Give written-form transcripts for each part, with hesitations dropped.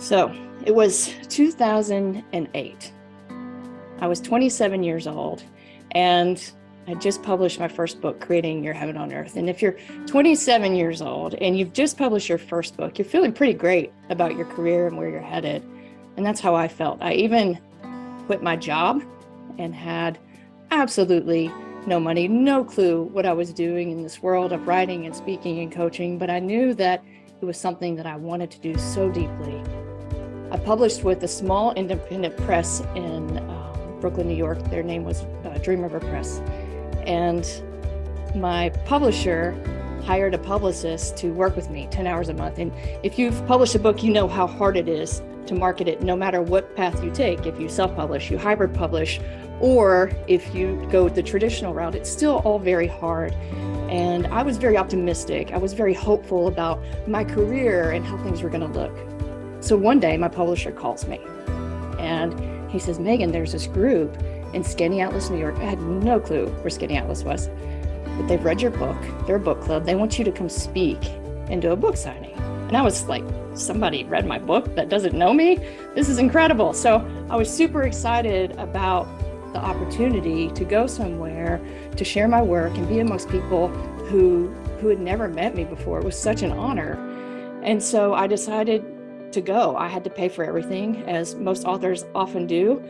So it was 2008. I was 27 years old and I just published my first book, Creating Your Heaven on Earth. And if you're 27 years old and you've just published your first book, you're feeling pretty great about your career and where you're headed. And that's how I felt. I even quit my job and had absolutely no money, no clue what I was doing in this world of writing and speaking and coaching, but I knew that it was something that I wanted to do so deeply. I published with a small independent press in Brooklyn, New York. Their name was Dream River Press. And my publisher hired a publicist to work with me 10 hours a month. And if you've published a book, you know how hard it is to market it, no matter what path you take. If you self-publish, you hybrid publish, or if you go the traditional route, it's still all very hard. And I was very optimistic. I was very hopeful about my career and how things were going to look. So one day my publisher calls me and he says, Megan, there's this group in Skinny Atlas, New York. I had no clue where Skinny Atlas was, but they've read your book. They're a book club. They want you to come speak and do a book signing. And I was like, somebody read my book that doesn't know me? This is incredible. So I was super excited about the opportunity to go somewhere to share my work and be amongst people who had never met me before. It was such an honor. And so I decided to go. I had to pay for everything, as most authors often do,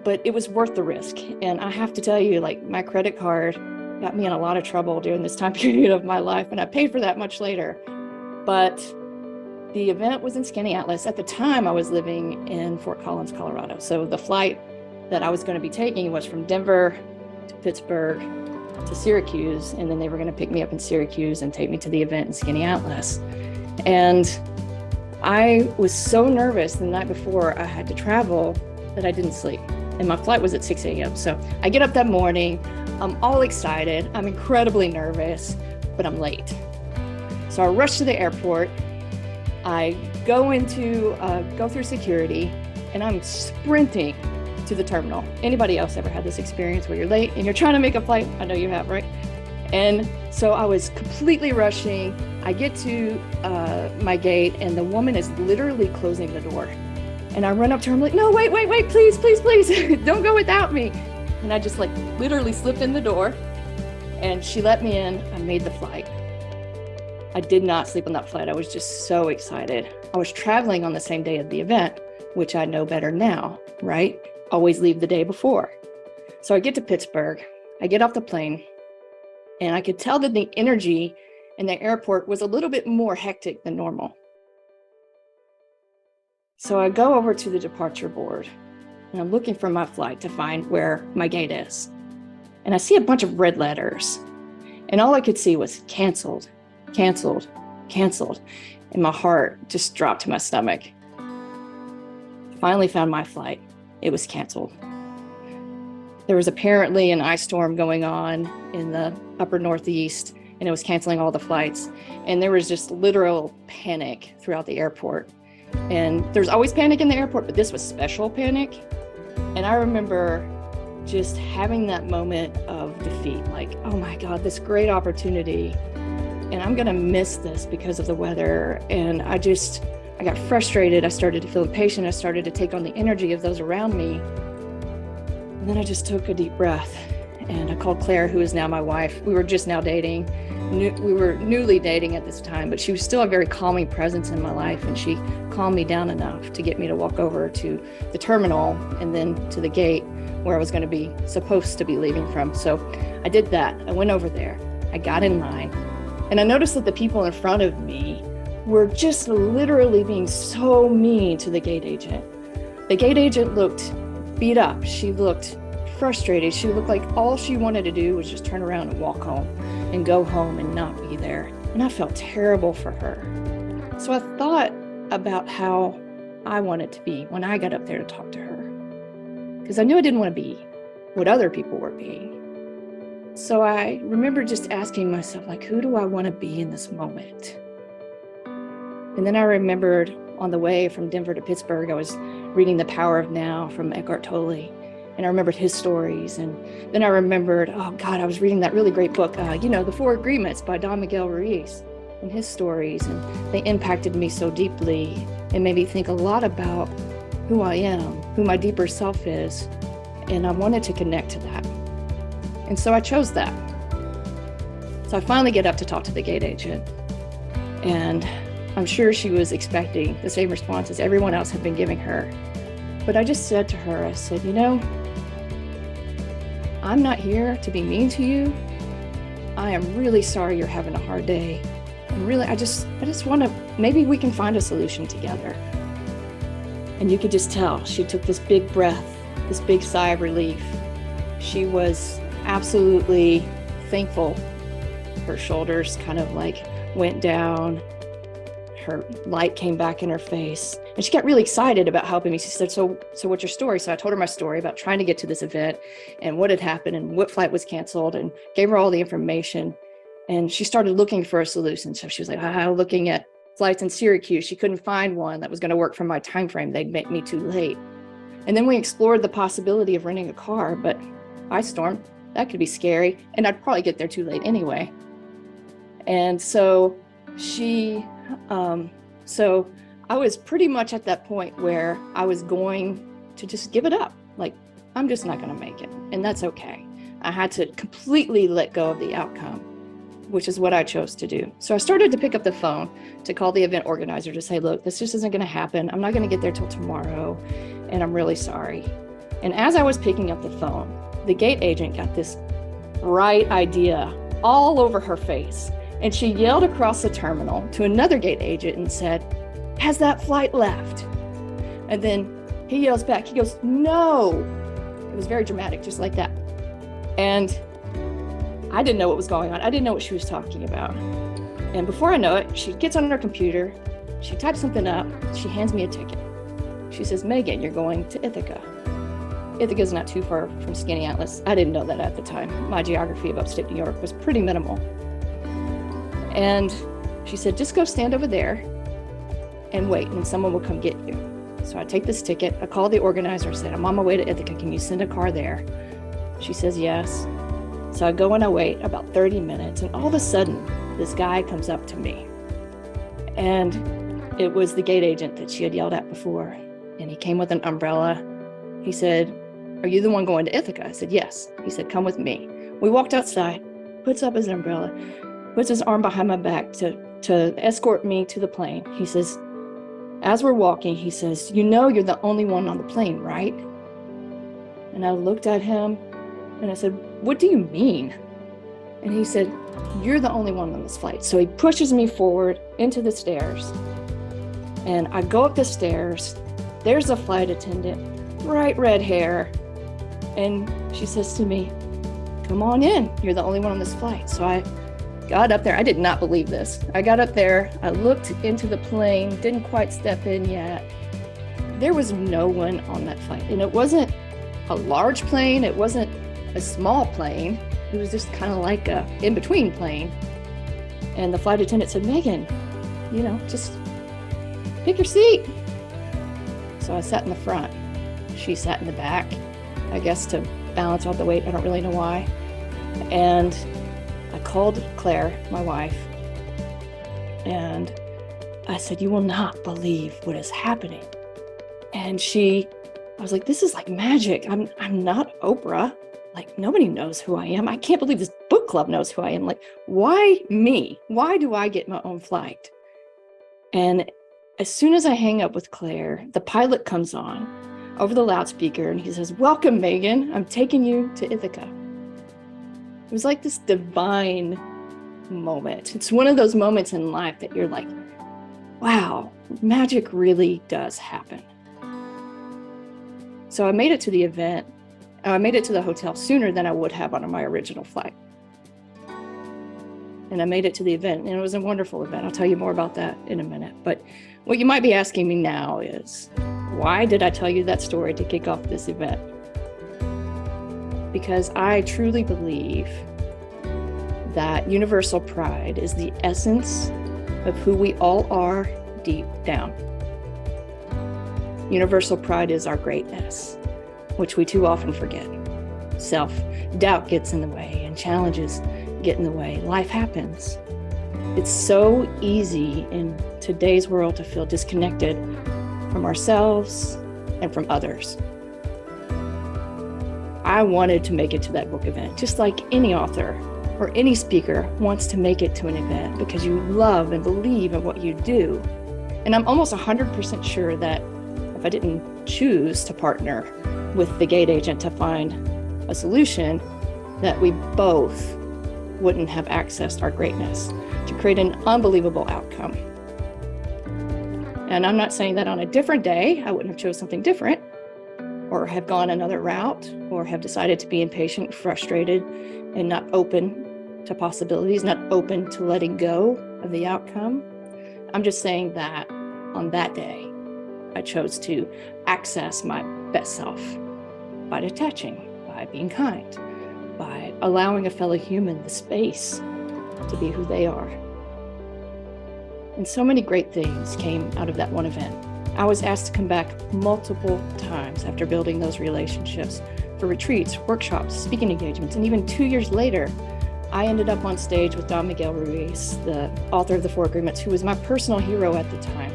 but it was worth the risk. And I have to tell you, like, my credit card got me in a lot of trouble during this time period of my life, and I paid for that much later. But the event was in Skinny Atlas. At the time, I was living in Fort Collins, Colorado. So the flight that I was going to be taking was from Denver to Pittsburgh to Syracuse, and then they were going to pick me up in Syracuse and take me to the event in Skinny Atlas. And I was so nervous the night before I had to travel that I didn't sleep. And my flight was at 6 a.m. So I get up that morning, I'm all excited, I'm incredibly nervous, but I'm late. So I rush to the airport, I go through security, and I'm sprinting to the terminal. Anybody else ever had this experience where you're late and you're trying to make a flight? I know you have, right? And so I was completely rushing. I get to my gate and the woman is literally closing the door. And I run up to her, I'm like, no, wait, please, don't go without me. And I just literally slipped in the door and she let me in. I made the flight. I did not sleep on that flight. I was just so excited. I was traveling on the same day of the event, which I know better now, right? Always leave the day before. So I get to Pittsburgh, I get off the plane, and I could tell that the energy in the airport was a little bit more hectic than normal. So I go over to the departure board and I'm looking for my flight to find where my gate is. And I see a bunch of red letters and all I could see was canceled, canceled, canceled. And my heart just dropped to my stomach. Finally found my flight. It was canceled. There was apparently an ice storm going on in the upper Northeast, and it was canceling all the flights. And there was just literal panic throughout the airport. And there's always panic in the airport, but this was special panic. And I remember just having that moment of defeat, like, oh my God, this great opportunity. And I'm gonna miss this because of the weather. And I got frustrated. I started to feel impatient. I started to take on the energy of those around me. And then I just took a deep breath and I called Claire, who is now my wife. We were just now dating. We were newly dating at this time, but she was still a very calming presence in my life. And she calmed me down enough to get me to walk over to the terminal and then to the gate where I was going to supposed to be leaving from. So I did that. I went over there. I got in line and I noticed that the people in front of me were just literally being so mean to the gate agent. The gate agent looked beat up. She looked frustrated. She looked like all she wanted to do was just turn around and walk home and go home and not be there. And I felt terrible for her. So I thought about how I wanted to be when I got up there to talk to her. Because I knew I didn't want to be what other people were being. So I remember just asking myself, who do I want to be in this moment? And then I remembered on the way from Denver to Pittsburgh, I was reading The Power of Now from Eckhart Tolle. And I remembered his stories. And then I remembered, oh God, I was reading that really great book, The 4 Agreements by Don Miguel Ruiz. and his stories, and they impacted me so deeply and made me think a lot about who I am, who my deeper self is, and I wanted to connect to that. And so I chose that. So I finally get up to talk to the gate agent, and I'm sure she was expecting the same response as everyone else had been giving her. But I just said to her, I said, you know, I'm not here to be mean to you. I am really sorry you're having a hard day. And really, I just want to, maybe we can find a solution together. And you could just tell she took this big breath, this big sigh of relief. She was absolutely thankful. Her shoulders kind of like went down. Her light came back in her face, and she got really excited about helping me. She said, so what's your story? So I told her my story about trying to get to this event and what had happened and what flight was canceled, and gave her all the information. And she started looking for a solution. So she was like, looking at flights in Syracuse. She couldn't find one that was going to work for my time frame. They'd make me too late. And then we explored the possibility of renting a car, but ice storm, that could be scary. And I'd probably get there too late anyway. And so so I was pretty much at that point where I was going to just give it up. Like, I'm just not going to make it. And that's okay. I had to completely let go of the outcome, which is what I chose to do. So I started to pick up the phone to call the event organizer to say, look, this just isn't going to happen. I'm not going to get there till tomorrow, and I'm really sorry. And as I was picking up the phone, the gate agent got this bright idea all over her face. And she yelled across the terminal to another gate agent and said, has that flight left? And then he yells back, he goes, no. It was very dramatic, just like that. And I didn't know what was going on. I didn't know what she was talking about. And before I know it, she gets on her computer, she types something up, she hands me a ticket. She says, Megan, you're going to Ithaca. Ithaca's not too far from Skinny Atlas. I didn't know that at the time. My geography of upstate New York was pretty minimal. And she said, just go stand over there and wait, and someone will come get you. So I take this ticket, I call the organizer, said, I'm on my way to Ithaca, can you send a car there? She says, yes. So I go and I wait about 30 minutes, and all of a sudden, this guy comes up to me. And it was the gate agent that she had yelled at before. And he came with an umbrella. He said, are you the one going to Ithaca? I said, yes. He said, come with me. We walked outside, puts up his umbrella, puts his arm behind my back to escort me to the plane. He says, as we're walking, he says, you know you're the only one on the plane, right? And I looked at him and I said, what do you mean? And he said, you're the only one on this flight. So he pushes me forward into the stairs. And I go up the stairs. There's a flight attendant, bright red hair. And she says to me, come on in. You're the only one on this flight. So I got up there. I did not believe this. I got up there. I looked into the plane, didn't quite step in yet. There was no one on that flight. And it wasn't a large plane. It wasn't a small plane. It was just kind of like a in-between plane. And the flight attendant said, Megan, just pick your seat. So I sat in the front. She sat in the back, I guess to balance out the weight. I don't really know why. And I called Claire, my wife, and I said, you will not believe what is happening. And I was like, this is like magic. I'm not Oprah. Like, nobody knows who I am. I can't believe this book club knows who I am. Like, why me? Why do I get my own flight? And as soon as I hang up with Claire, the pilot comes on over the loudspeaker and he says, welcome, Megan. I'm taking you to Ithaca. It was like this divine moment. It's one of those moments in life that you're like, wow, magic really does happen. So I made it to the event. I made it to the hotel sooner than I would have on my original flight. And I made it to the event, and it was a wonderful event. I'll tell you more about that in a minute. But what you might be asking me now is, why did I tell you that story to kick off this event? Because I truly believe that universal pride is the essence of who we all are deep down. Universal pride is our greatness, which we too often forget. Self-doubt gets in the way and challenges get in the way. Life happens. It's so easy in today's world to feel disconnected from ourselves and from others. I wanted to make it to that book event, just like any author or any speaker wants to make it to an event because you love and believe in what you do. And I'm almost 100% sure that if I didn't choose to partner with the gate agent to find a solution, that we both wouldn't have accessed our greatness to create an unbelievable outcome. And I'm not saying that on a different day, I wouldn't have chose something different, or have gone another route, or have decided to be impatient, frustrated, and not open to possibilities, not open to letting go of the outcome. I'm just saying that on that day, I chose to access my best self by detaching, by being kind, by allowing a fellow human the space to be who they are. And so many great things came out of that one event. I was asked to come back multiple times after building those relationships for retreats, workshops, speaking engagements, and even 2 years later, I ended up on stage with Don Miguel Ruiz, the author of The Four Agreements, who was my personal hero at the time.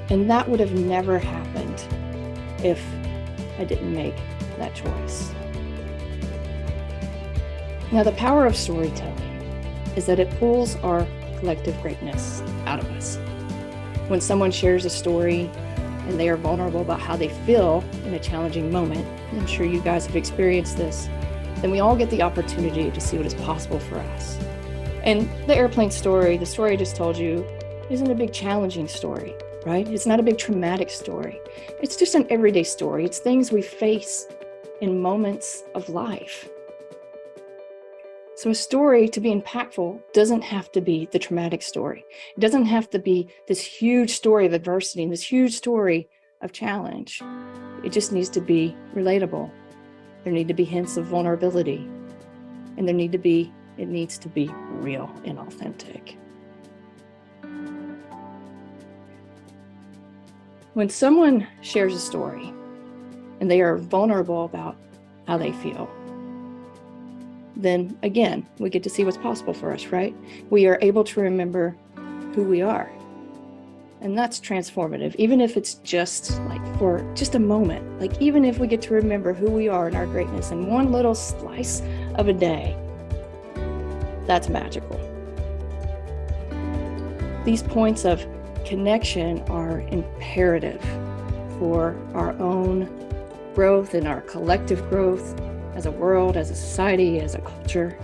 And that would have never happened if I didn't make that choice. Now, the power of storytelling is that it pulls our collective greatness out of us. When someone shares a story and they are vulnerable about how they feel in a challenging moment, and I'm sure you guys have experienced this, then we all get the opportunity to see what is possible for us. And the airplane story, the story I just told you, isn't a big challenging story, right? It's not a big traumatic story. It's just an everyday story. It's things we face in moments of life. So a story, to be impactful, doesn't have to be the traumatic story. It doesn't have to be this huge story of adversity and this huge story of challenge. It just needs to be relatable. There need to be hints of vulnerability, and it needs to be real and authentic. When someone shares a story and they are vulnerable about how they feel, then again, we get to see what's possible for us, right? We are able to remember who we are. And that's transformative, even if it's just like for just a moment. Like even if we get to remember who we are and our greatness in one little slice of a day, that's magical. These points of connection are imperative for our own growth and our collective growth as a world, as a society, as a culture.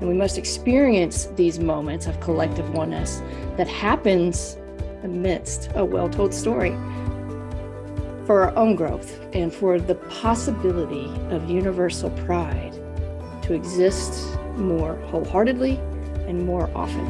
And we must experience these moments of collective oneness that happens amidst a well-told story for our own growth and for the possibility of universal pride to exist more wholeheartedly and more often.